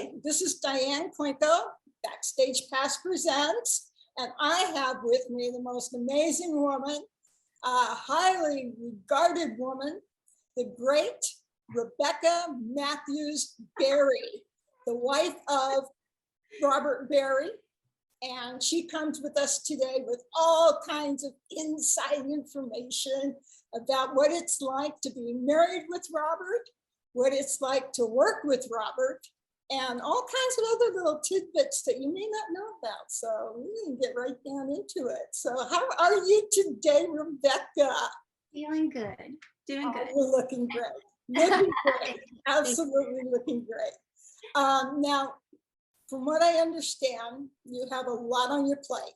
Hi, this is Dyanne Klinko, Backstage Pass Presents, and I have with me the most amazing woman, a highly regarded woman, the great Rebecca Matthews Berry, the wife of Robert Berry, and she comes with us today with all kinds of inside information about what it's like to be married with Robert, what it's like to work with Robert, and all kinds of other little tidbits that you may not know about. So we can get right down into it. So how are you today, Rebecca? Feeling good, doing good. You're looking great, looking great, absolutely looking great. Now, from what I understand, you have a lot on your plate.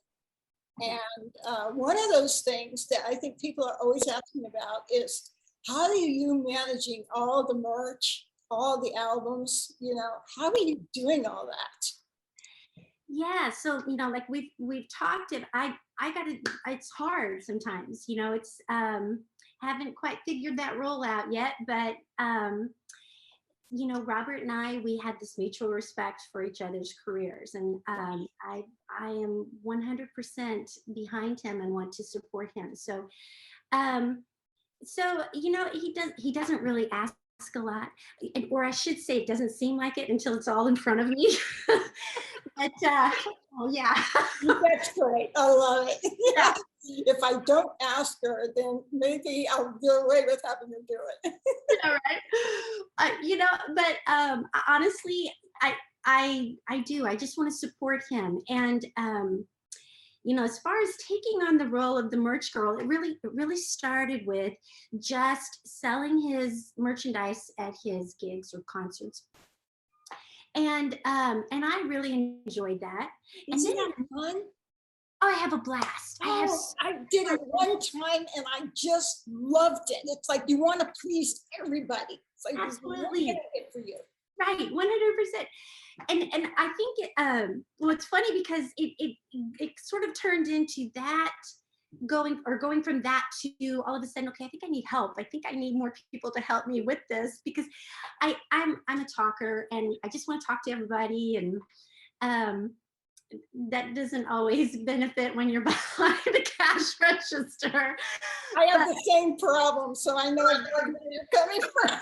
And one of those things that I think people are always asking about is, how are you managing all the merch, all the albums, how are you doing all that? Yeah, so like we've talked it. I got it. It's hard sometimes. It's haven't quite figured that role out yet, but Robert and I, we had this mutual respect for each other's careers, and I am 100% behind him and want to support him. So he doesn't really ask a lot, or I should say, it doesn't seem like it until it's all in front of me. But oh yeah, that's great. I love it. Yeah. If I don't ask her, then maybe I'll do away with having to do it. All right. But honestly, I do. I just want to support him, and as far as taking on the role of the merch girl, it really started with just selling his merchandise at his gigs or concerts. And I really enjoyed that. Isn't that fun? Oh, I have a blast. I did it one time and I just loved it. It's like you want to please everybody. It's like absolutely it for you. Right, 100%. And I think it's funny because it sort of turned into that, going from that to all of a sudden, okay, I think I need help. I think I need more people to help me with this, because I'm a talker and I just want to talk to everybody, and that doesn't always benefit when you're behind the cash register. I have the same problem, so I know where you're coming from.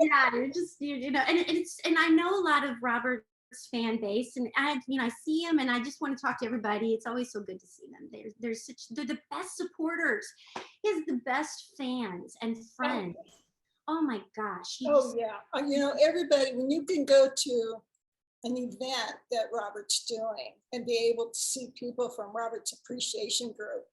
Yeah, you're just and I know a lot of Robert's fan base, and I see him, and I just want to talk to everybody. It's always so good to see them. They're the best supporters. He has the best fans and friends. Oh my gosh. Yeah. Everybody, when you can go to an event that Robert's doing and be able to see people from Robert's appreciation group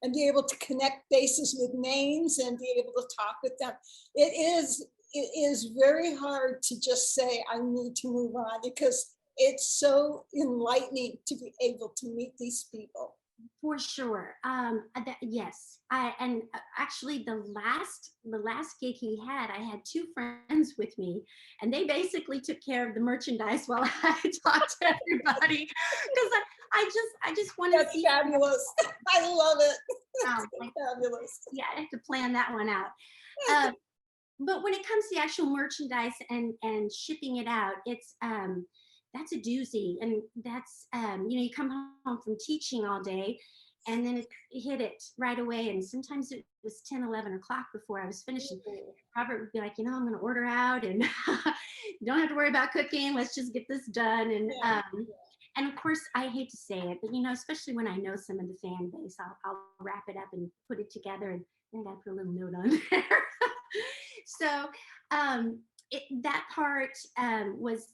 and be able to connect bases with names and be able to talk with them, it is very hard to just say, I need to move on, because it's so enlightening to be able to meet these people. For sure. Yes. Actually the last gig he had, I had two friends with me, and they basically took care of the merchandise while I talked to everybody, because I just want to see. Fabulous. I love it. Fabulous. Yeah, I have to plan that one out. But when it comes to the actual merchandise and shipping it out, it's that's a doozy. And that's you come home from teaching all day, and then it hit it right away, and sometimes it was 10-11 o'clock before I was finished. Robert would be like, I'm going to order out, and you don't have to worry about cooking, let's just get this done. And of course, I hate to say it, but especially when I know some of the fan base, I'll wrap it up and put it together, and then I put a little note on there. So that part was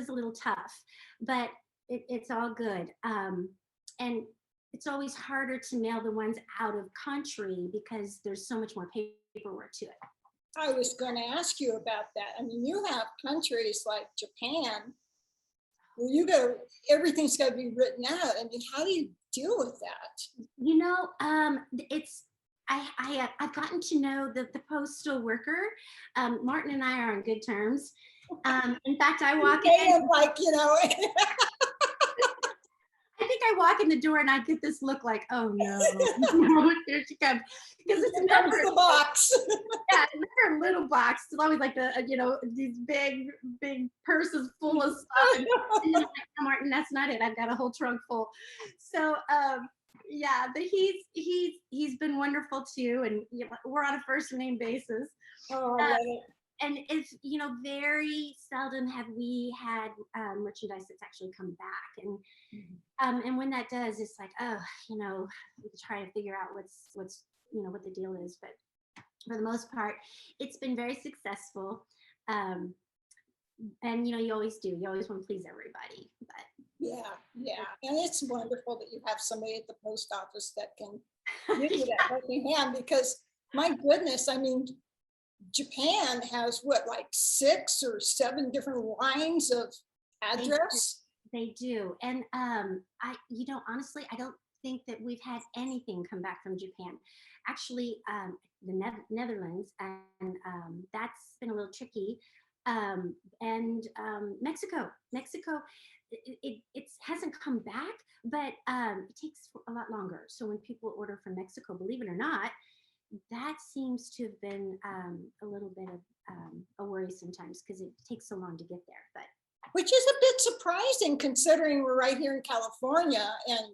a little tough, but it's all good. And it's always harder to mail the ones out of country because there's so much more paperwork to it. I was going to ask you about that. I mean, you have countries like Japan where everything's got to be written out. I mean, how do you deal with that? I've gotten to know the postal worker. Martin and I are on good terms. In fact, I walk in. Like, I think I walk in the door and I get this look like, oh no, here she comes. Because it's Here comes never, the box. yeah, it's never a little box. It's always like these big purses full of stuff. And I'm like, "No, Martin, that's not it. I've got a whole trunk full." So, yeah, but he's been wonderful too. And we're on a first name basis. Oh, I Uh, love it. and it's very seldom have we had merchandise that's actually come back, and when that does, it's like, oh, we try to figure out what's what the deal is, but for the most part it's been very successful. And you always want to please everybody, but Yeah, yeah. And it's wonderful that you have somebody at the post office that can give you that yeah, helping hand because my goodness, I mean, Japan has what, like 6 or 7 different lines of they address? They do. And honestly, I don't think that we've had anything come back from Japan. Actually, the Netherlands, and that's been a little tricky. And Mexico, it hasn't come back, but it takes a lot longer. So when people order from Mexico, believe it or not, that seems to have been a little bit of a worry sometimes because it takes so long to get there. But Which is a bit surprising considering we're right here in California. And,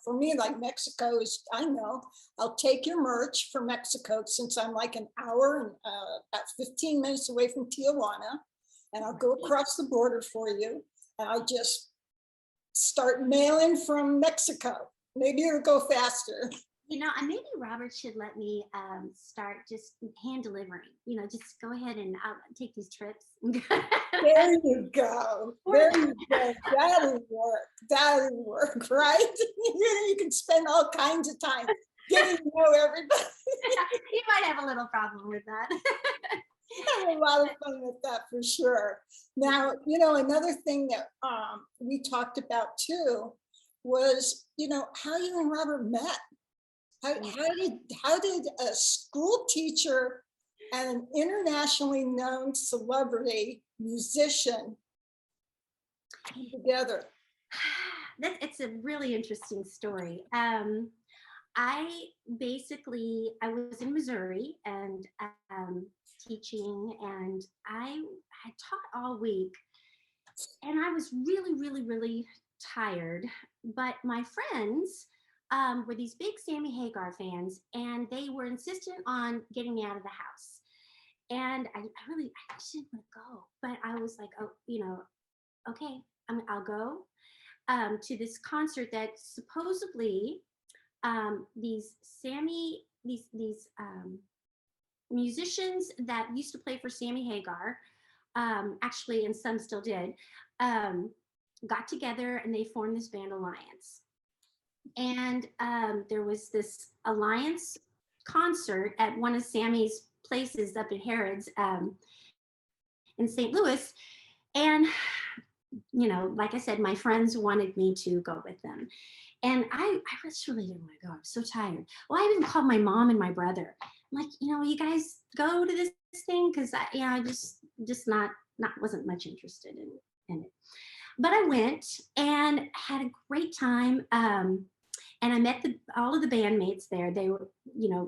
for me, like Mexico is, I know, I'll take your merch from Mexico since I'm like an hour and about 15 minutes away from Tijuana. And I'll go across the border for you. And I'll just start mailing from Mexico. Maybe it'll go faster. and maybe Robert should let me start just hand delivering. Just go ahead and I'll take these trips. There you go. There you go. That'll work. That'll work, right? You can spend all kinds of time getting to know everybody. You might have a little problem with that. Have a lot of fun with that for sure. Now, another thing that we talked about too was, how you and Robert met. How did a school teacher and an internationally known celebrity musician come together? It's a really interesting story. I was in Missouri and teaching, and I had taught all week, and I was really, really, really tired. But my friends were these big Sammy Hagar fans, and they were insistent on getting me out of the house. And I just didn't want to go, but I was like, oh, okay, I'll go to this concert that supposedly these musicians that used to play for Sammy Hagar, actually, and some still did, got together and they formed this band Alliance. And there was this Alliance concert at one of Sammy's places up in Harrods in St. Louis. And, like I said, my friends wanted me to go with them. And I just really didn't want to go. I was so tired. Well, I even called my mom and my brother. I'm like, you guys go to this thing? Because I just not wasn't much interested in it. But I went and had a great time. And I met all of the bandmates there. They were,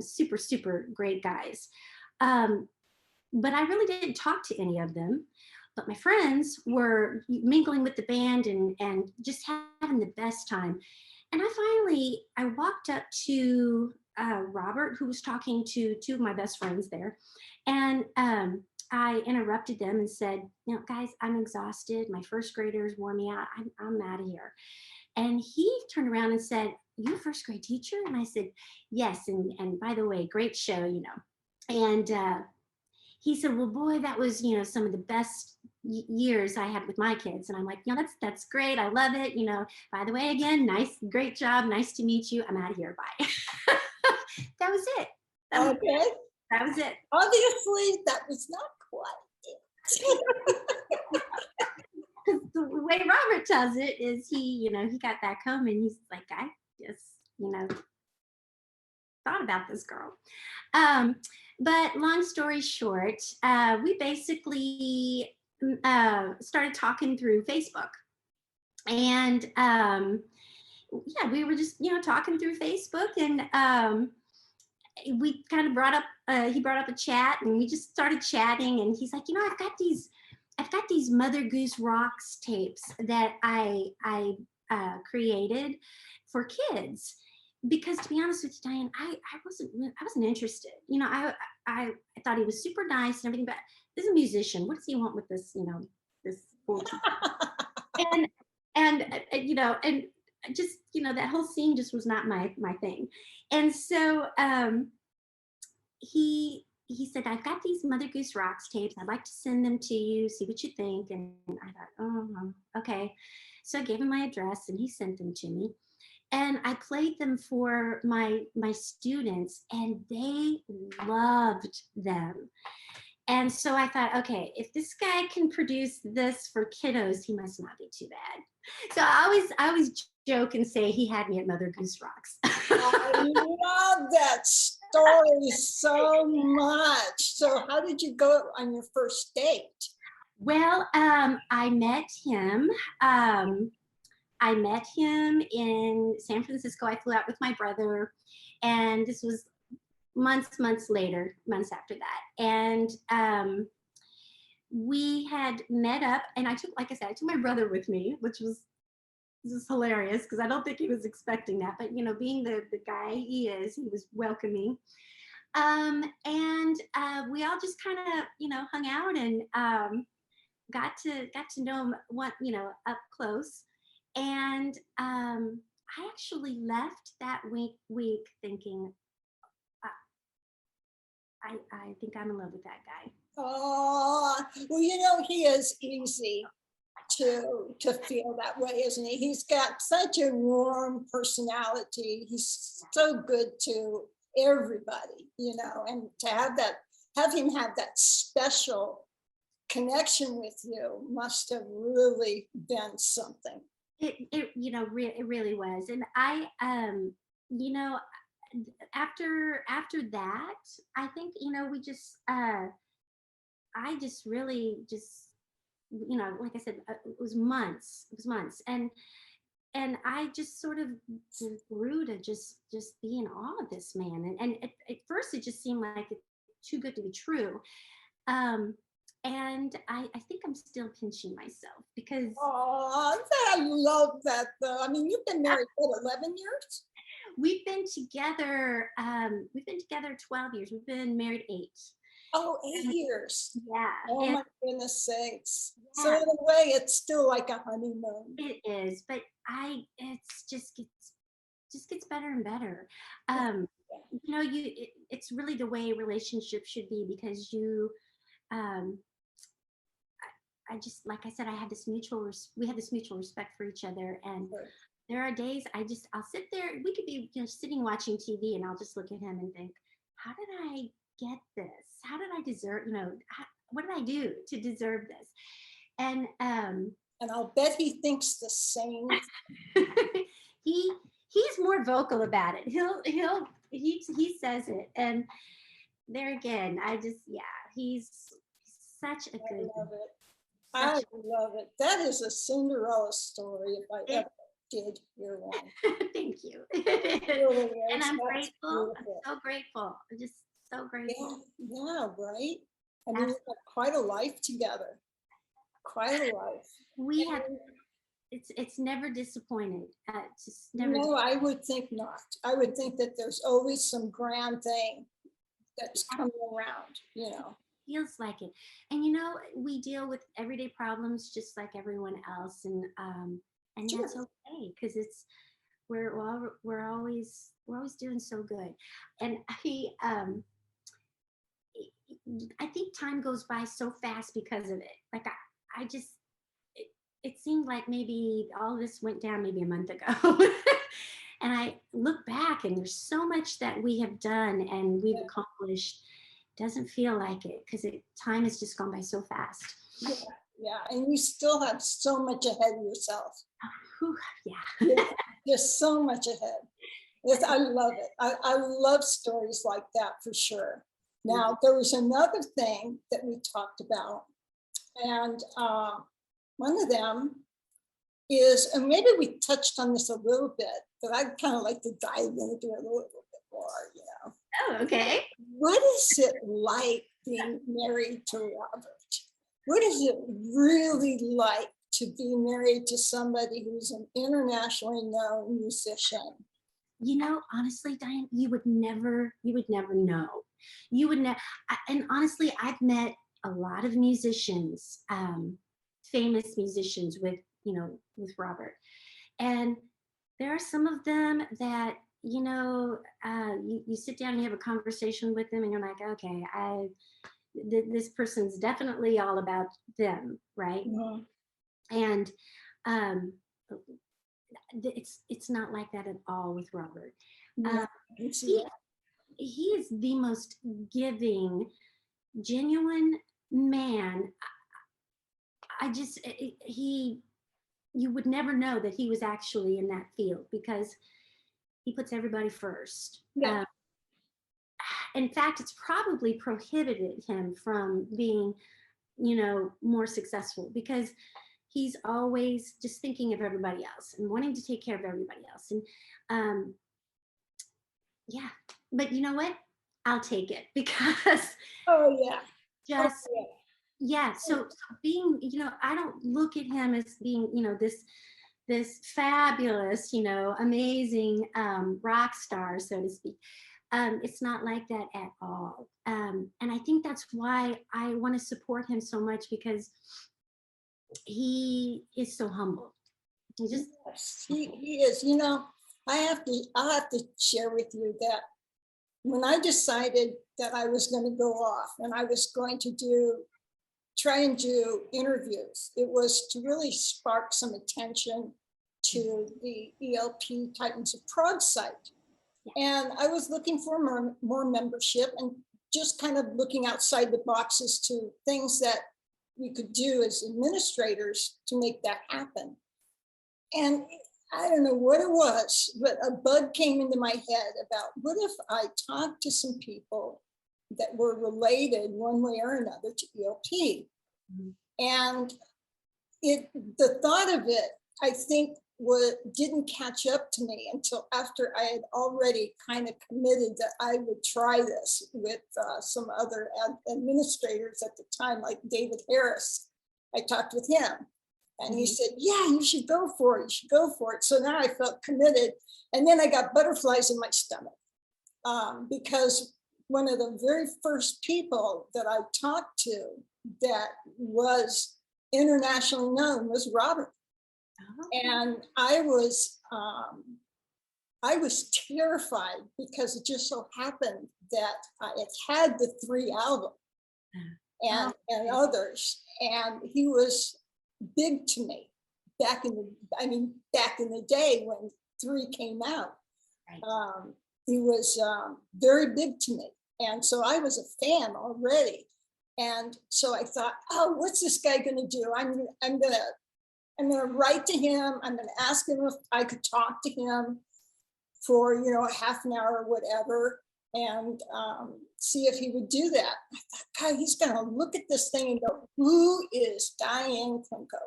super, super great guys. But I really didn't talk to any of them. But my friends were mingling with the band and just having the best time. And I walked up to Robert, who was talking to 2 of my best friends there. And I interrupted them and said, guys, I'm exhausted. My first graders wore me out. I'm out of here. And he turned around and said, you're a first grade teacher? And I said, yes. And by the way, great show, And he said, well, boy, that was, some of the best years I had with my kids. And I'm like, that's great. I love it. By the way, again, great job. Nice to meet you. I'm out of here. Bye. That was it. Okay. That was it. Obviously, that was not quite it. The way Robert tells it is he got back home and he's like, I just, thought about this girl. But long story short, we basically started talking through Facebook. And yeah, we were just, talking through Facebook, and we kind of brought up, he brought up a chat, and we just started chatting, and he's like, I've got these Mother Goose Rocks tapes that I created for kids, because to be honest with you, Diane, I wasn't interested. I thought he was super nice and everything, but this is a musician. What does he want with this, this 14? And and just, that whole scene just was not my thing. And so he said, I've got these Mother Goose Rocks tapes. I'd like to send them to you, see what you think. And I thought, oh, okay. So I gave him my address, and he sent them to me. And I played them for my students, and they loved them. And so I thought, okay, if this guy can produce this for kiddos, he must not be too bad. So I always joke and say he had me at Mother Goose Rocks. I love that story so much. So how did you go on your first date? Well, I met him. I met him in San Francisco. I flew out with my brother, and this was months after that. And we had met up, and like I said, I took my brother with me, which was just hilarious because I don't think he was expecting that. But being the guy he is, he was welcoming. And we all just kind of hung out, and got to know him up close. And I actually left that week thinking, I think I'm in love with that guy. Oh, well, he is easy to feel that way, isn't he? He's got such a warm personality. He's so good to everybody, and to have him have that special connection with you must have really been something. It really was. And I after that, I think we just I just really just like I said, it was months, and I just sort of grew to just be in awe of this man. And at first it just seemed like it's too good to be true. And I think I'm still pinching myself because. Oh, I love that though. I mean, you've been married for 11 years? We've been together 12 years. We've been married 8. Oh, 8 years. Yeah. Oh my goodness sakes. Yeah. So in a way, it's still like a honeymoon. It is, but it's just gets better and better. It's really the way relationships should be, because I just, like I said, we had this mutual respect for each other. And Sure. there are days I'll sit there, we could be sitting watching TV, and I'll just look at him and think, how did I get this? How did I deserve, what did I do to deserve this? And I'll bet he thinks the same. He's more vocal about it. He says it. And there again, he's such a good. I love it. That is a Cinderella story if I ever did hear one. Thank you. Really, and I'm that's grateful. beautiful. I'm so grateful. I'm just so grateful. Yeah, right. I mean, you've got quite a life together. Quite a life. We have. It's never disappointed. It's just never. No, I would think not. I would think that there's always some grand thing that's coming around. Feels like it. And we deal with everyday problems just like everyone else, and Sure. That's okay, because we're always doing so good. And I think time goes by so fast because of it. Like I just it seemed like maybe all this went down maybe a month ago. And I look back, and there's so much that we have done and we've accomplished. Doesn't feel like it, because time has just gone by so fast. Yeah, and you still have so much ahead of yourself. Yeah. Just so much ahead. Yes, I love it. I love stories like that for sure. Now, there was another thing that we talked about, and one of them is, and maybe we touched on this a little bit, but I'd kind of like to dive into it a little bit more, you know. Oh, okay. What is it like being married to Robert? What is it really like to be married to somebody who's an internationally known musician? You know, honestly, Diane, you would never know. You would never. And honestly, I've met a lot of musicians, famous musicians with, with Robert. And there are some of them that, you sit down and you have a conversation with them and you're like, okay, this person's definitely all about them, right? Mhm. And um, it's not like that at all with Robert. Yeah, Uh, I can see he that. he is the most giving, genuine man. I just he You would never know that he was actually in that field because he puts everybody first. Yeah. In fact, it's probably prohibited him from being, more successful because he's always just thinking of everybody else and wanting to take care of everybody else. And um, yeah, but you know what? I'll take it because Oh yeah. Oh just yeah. yeah. So being, I don't look at him as being, this fabulous, amazing rock star, so to speak. It's not like that at all. And I think that's why I want to support him so much because he is so humble. He just Yes, he is. You know, I'll have to share with you that when I decided that I was going to go off and I was going to try and do interviews, it was to really spark some attention to the ELP Titans of Prague site. And I was looking for more membership and just kind of looking outside the boxes to things that we could do as administrators to make that happen. And I don't know what it was, but a bug came into my head about what if I talked to some people that were related one way or another to ELP. Mhm. And the thought of it, I think, didn't catch up to me until after I had already kind of committed that I would try this with some other administrators at the time, like David Harris. I talked with him and he said, yeah, you should go for it. You should go for it. So now I felt committed. And then I got butterflies in my stomach because one of the very first people that I talked to that was internationally known was Robert. Oh. And I was terrified because it just so happened that it had the 3 albums and others, and he was big to me back in the day when 3 came out. Right. He was very big to me, and so I was a fan already. And so I thought, oh, what's this guy going to do? I'm gonna write to him. I'm gonna ask him if I could talk to him for a half an hour or whatever, and see if he would do that. I thought, God, he's gonna look at this thing and go, "Who is Dyanne Klinko?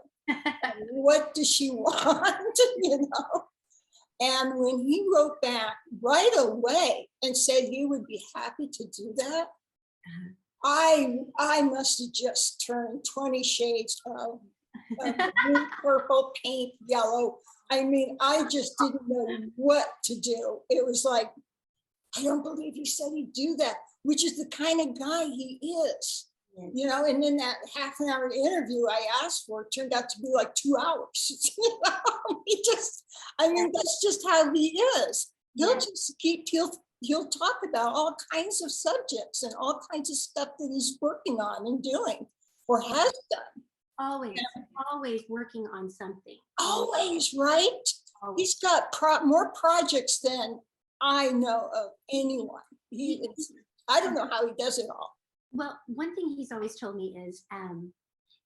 What does she want?" And when he wrote back right away and said he would be happy to do that, I must have just turned 20 shades of blue, purple, pink, yellow. I mean, I just didn't know what to do. It was like, I don't believe he said he'd do that, which is the kind of guy he is. Yes. And then that half an hour interview I asked for turned out to be like 2 hours. That's just how he is. He'll Yes. just he'll talk about all kinds of subjects and all kinds of stuff that he's working on and doing or has done. Always working on something. Always, right? Always. He's got more projects than I know of anyone. I don't know how he does it all. Well, one thing he's always told me is,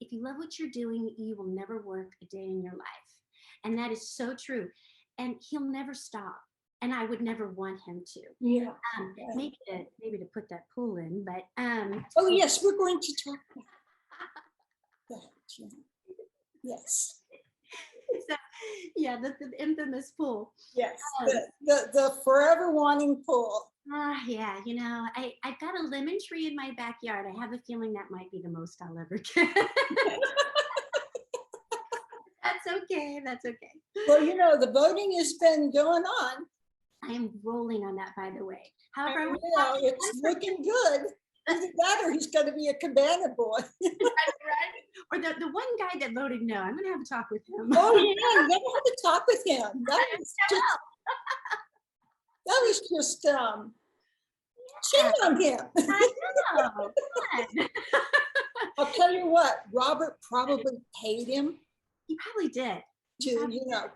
if you love what you're doing, you will never work a day in your life. And that is so true. And he'll never stop. And I would never want him to. Yeah. Maybe to put that pool in, but oh yes, we're going to talk about that. Yes. So, yeah, the infamous pool. Yes, Um, the forever wanting pool. yeah, I've got a lemon tree in my backyard. I have a feeling that might be the most I'll ever get. That's okay. That's okay. Well, the voting has been going on. I am rolling on that, by the way. And, However, I want it's looking good. Either that or he's going to be a cabana boy. right? Or the one guy that voted no. I'm going to have a talk with him. Oh, yeah, you got to have to talk with him. That was just shame on him. I know. Good. I'll tell you what, Robert probably paid him He probably did. to,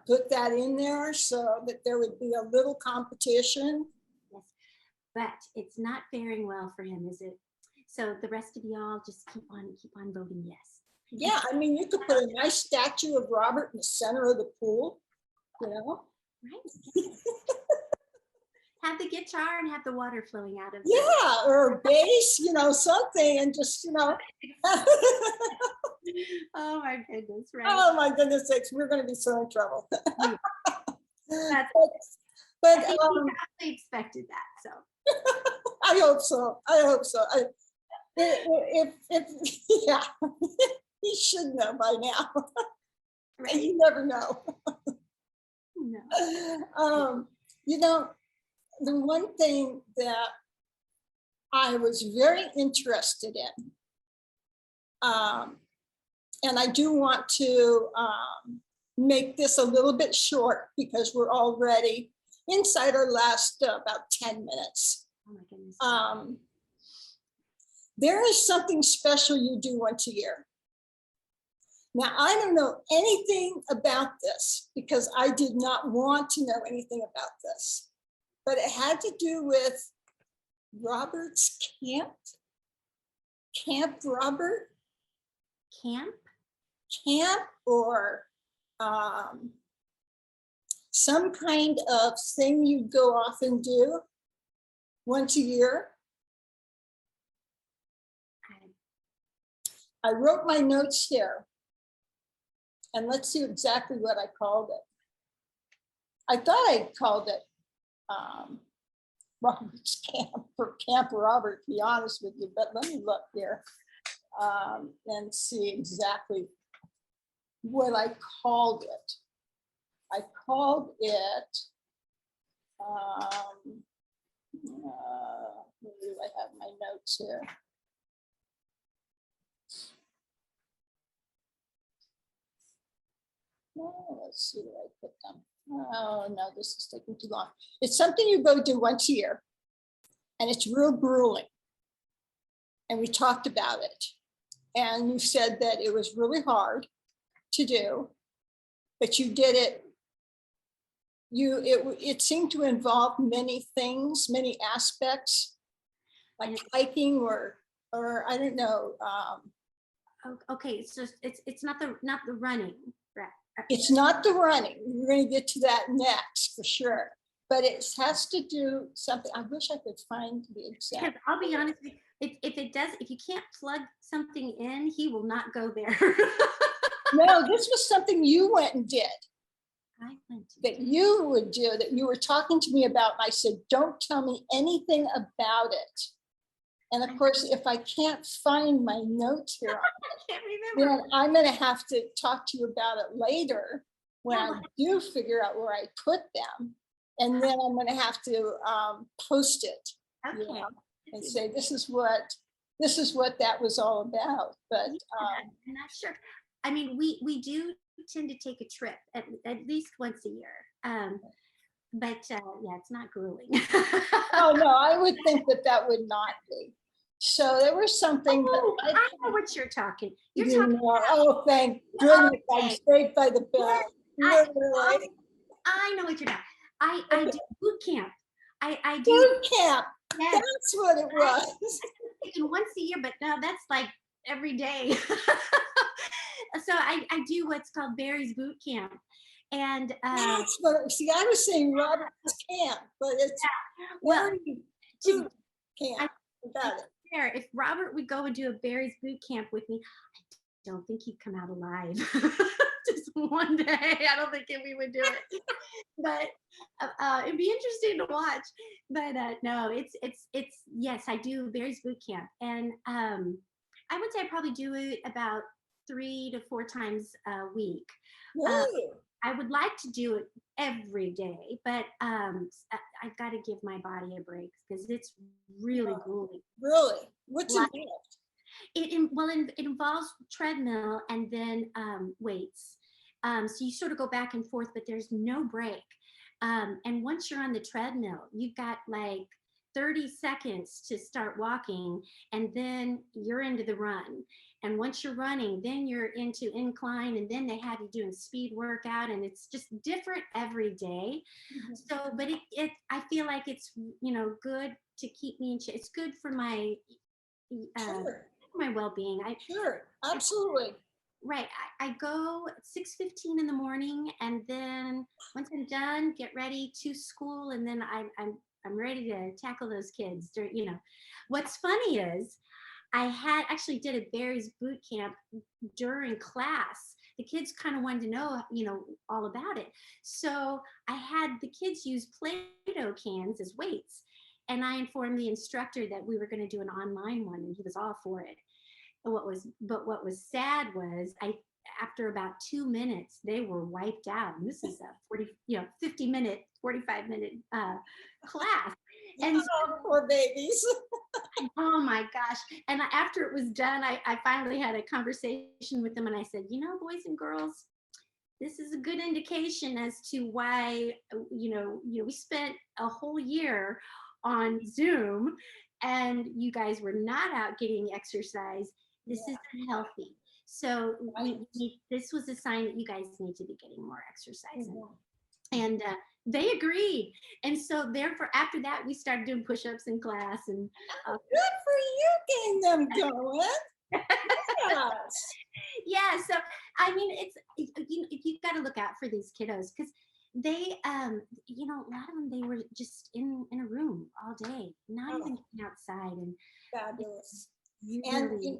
put that in there so that there would be a little competition. Yes, but it's not faring well for him, is it? So the rest of y'all just keep on voting yes. Yeah, I mean, you could put a nice statue of Robert in the center of the pool, Right? Have the guitar and have the water flowing out of it. Yeah, or a bass, something, and just, Oh my goodness, right? oh my goodness sakes, we're going to be so in trouble. That's, but I think he probably expected that. So I hope so. If yeah, he should know by now. right? You never know. No. The one thing that I was very interested in, and I do want to make this a little bit short because we're already inside our last about 10 minutes. Oh my goodness. There is something special you do once a year. Now, I don't know anything about this because I did not want to know anything about this, but it had to do with Robert's camp. Camp Robert? Camp or some kind of thing you go off and do once a year. I wrote my notes here. And let's see exactly what I called it. I thought I called it Robert's Camp or Camp Robert, to be honest with you, but let me look here and see exactly what I called it. I called it, where do I have my notes here? Oh, let's see where I put them. Oh, no, this is taking too long. It's something you go do once a year, and it's real grueling. And we talked about it. And you said that it was really hard to do, but you did it. It seemed to involve many things, many aspects, like hiking or I don't know. Okay, so it's not the running, right? It's not the running. We're going to get to that next for sure. But it has to do something. I wish I could find the exact. Because I'll be honest with you, if you can't plug something in, he will not go there. No, this was something you went and did. I went to that you would do, that you were talking to me about. And I said, don't tell me anything about it. And of course, if I can't find my notes here, I can't remember. then I'm going to have to talk to you about it later when I do figure out where I put them. And then I'm going to have to post it, Okay. and say, this is what that was all about. But I'm not sure. I mean, we do tend to take a trip at least once a year. But yeah, it's not grueling. oh no, I would think that would not be. So there was something Oh, that I know what you're talking. You're you talking know, about. oh, thank goodness, Okay. I'm straight by the bell. Literally. I know what you're talking. I Okay. do boot camp. I do Boot camp. yes. That's what it was. I'm thinking once a year, but no, that's like every day. So I do what's called Barry's boot camp. And That's what, see, I was saying Robert's camp, but it's well, boot camp. Got it. fair, if Robert would go and do a Barry's boot camp with me, I don't think he'd come out alive. this one day. I don't think we would do it, but it'd be interesting to watch. But no, it's yes, I do Barry's boot camp, and I would say I probably do it about 3 to 4 times a week. Uh, Really? I would like to do it every day, but I've got to give my body a break because it's really Oh, grueling. really? What's Like, involved? it involves treadmill and then weights. So you sort of go back and forth, but there's no break. And once you're on the treadmill, you've got like 30 seconds to start walking, and then you're into the run. And once you're running, then you're into incline, and then they have you doing speed workout, and it's just different every day. Mhm. So, but I feel like it's good to keep me in shape. It's good for uh, Sure, my well-being. sure, I absolutely. Right. I go at 6:15 in the morning, and then once I'm done, get ready to school, and then I'm ready to tackle those kids. What's funny is I had actually did a Barry's boot camp during class. The kids kind of wanted to know, all about it. So I had the kids use Play-Doh cans as weights, and I informed the instructor that we were going to do an online one, and he was all for it. What was sad was I after about 2 minutes they were wiped out. And this is a 50-minute, 45-minute class. And Oh, poor babies. oh my gosh. And after it was done, I finally had a conversation with them, and I said, boys and girls, this is a good indication as to why we spent a whole year on Zoom, and you guys were not out getting exercise. This Yeah, isn't healthy. So right. this was a sign that you guys need to be getting more exercise in. Mhm. And they agreed. And so therefore, after that, we started doing push-ups in class. And Good for you getting them going. Yes. yeah, so I mean, you've got to look out for these kiddos because they, a lot of them, they were just in a room all day, not Oh, even getting outside, and fabulous. you And really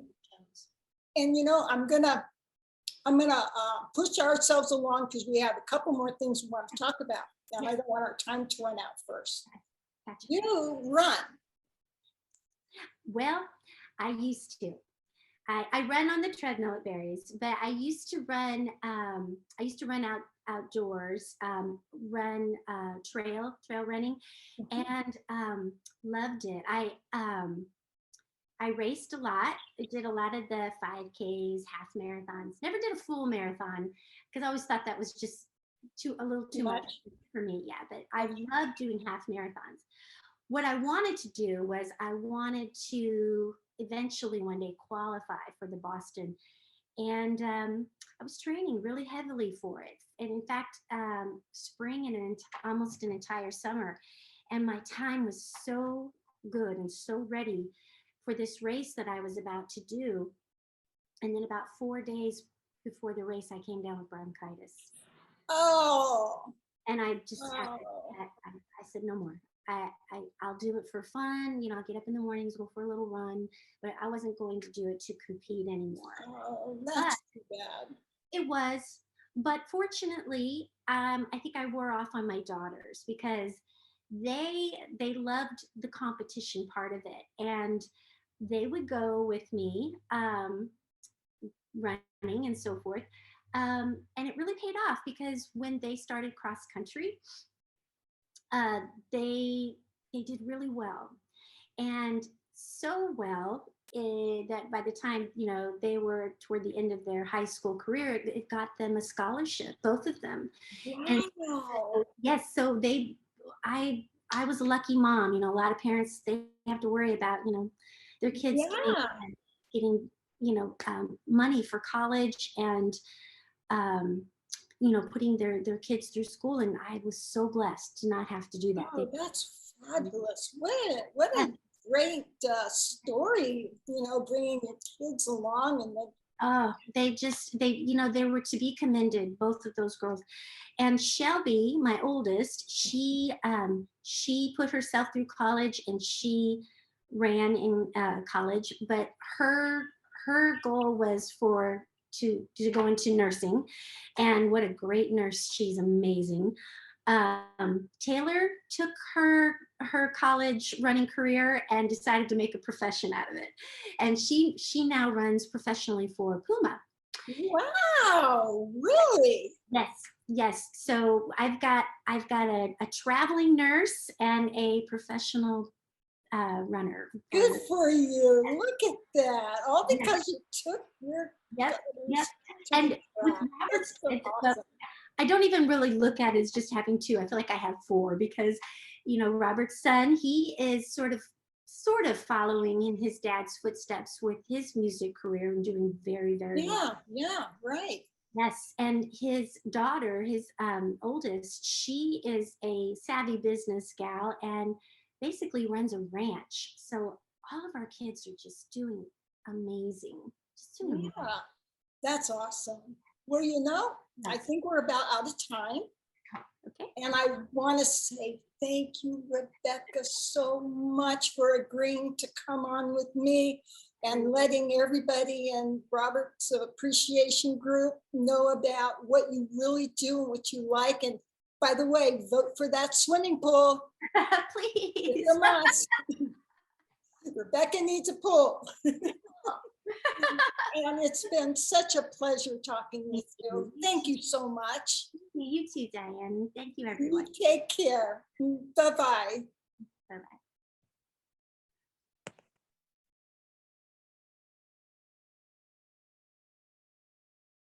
I'm gonna push ourselves along because we have a couple more things we want to talk about. And I yes, don't want our time to run out first. gotcha. You run. Well, I used to. I run on the treadmill at Barry's, but I used to run. I used to run outdoors, run trail running, Mhm. and loved it. I raced a lot. I did a lot of the 5Ks, half marathons. Never did a full marathon because I always thought that was just a little Too too much much. for me. Yeah, but I love doing half marathons. What I wanted to do was I wanted to eventually one day qualify for the Boston, and I was training really heavily for it. And in fact, spring and almost an entire summer, and my time was so good and so ready for this race that I was about to do. And then about 4 days before the race, I came down with bronchitis. Oh, And I just, oh, I said, no more. I'll do it for fun. I'll get up in the mornings, go for a little run, but I wasn't going to do it to compete anymore. oh, But that's too bad. it was, but fortunately, I think I wore off on my daughters because they loved the competition part of it, and they would go with me running and so forth. And it really paid off because when they started cross country, uh, they they did really well, and so well that by the time they were toward the end of their high school career, it got them a scholarship, both of them. And Wow. so, yes, so I was a lucky mom. A lot of parents, they have to worry about their kids Yeah. getting money for college, and um, putting their kids through school, and I was so blessed to not have to do that. Oh, that's fabulous. What a great story, bringing your kids along and then, They were to be commended, both of those girls. And Shelby, my oldest, she put herself through college, and she ran in college, but her goal was for to go into nursing, and what a great nurse. She's amazing. Taylor took her college running career and decided to make a profession out of it, and she now runs professionally for Puma. Wow, really? Yes, yes. So I've got a traveling nurse and a professional runner. Good for you. Look at that. All Yes, because you took your yep, yep. gutters to And the with track. Robert's, That's so well, awesome. I don't even really look at it as just having two. I feel like I have four because, Robert's son, he is sort of following in his dad's footsteps with his music career and doing very, very well. Yeah, yeah, right. Yes, and his daughter, his oldest, she is a savvy business gal and basically runs a ranch. So all of our kids are just doing amazing. Just doing amazing. Yeah, that's awesome. Well, I Yes. think we're about out of time. Okay. And I want to say thank you, Rebecca, so much for agreeing to come on with me and letting everybody in Robert's appreciation group know about what you really do and what you like. And by the way, vote for that swimming pool. Please. It's a must. Rebecca needs a pool. And it's been such a pleasure talking with you. Thank you so much. You too, Dyanne. Thank you, You everyone. take care. Bye-bye.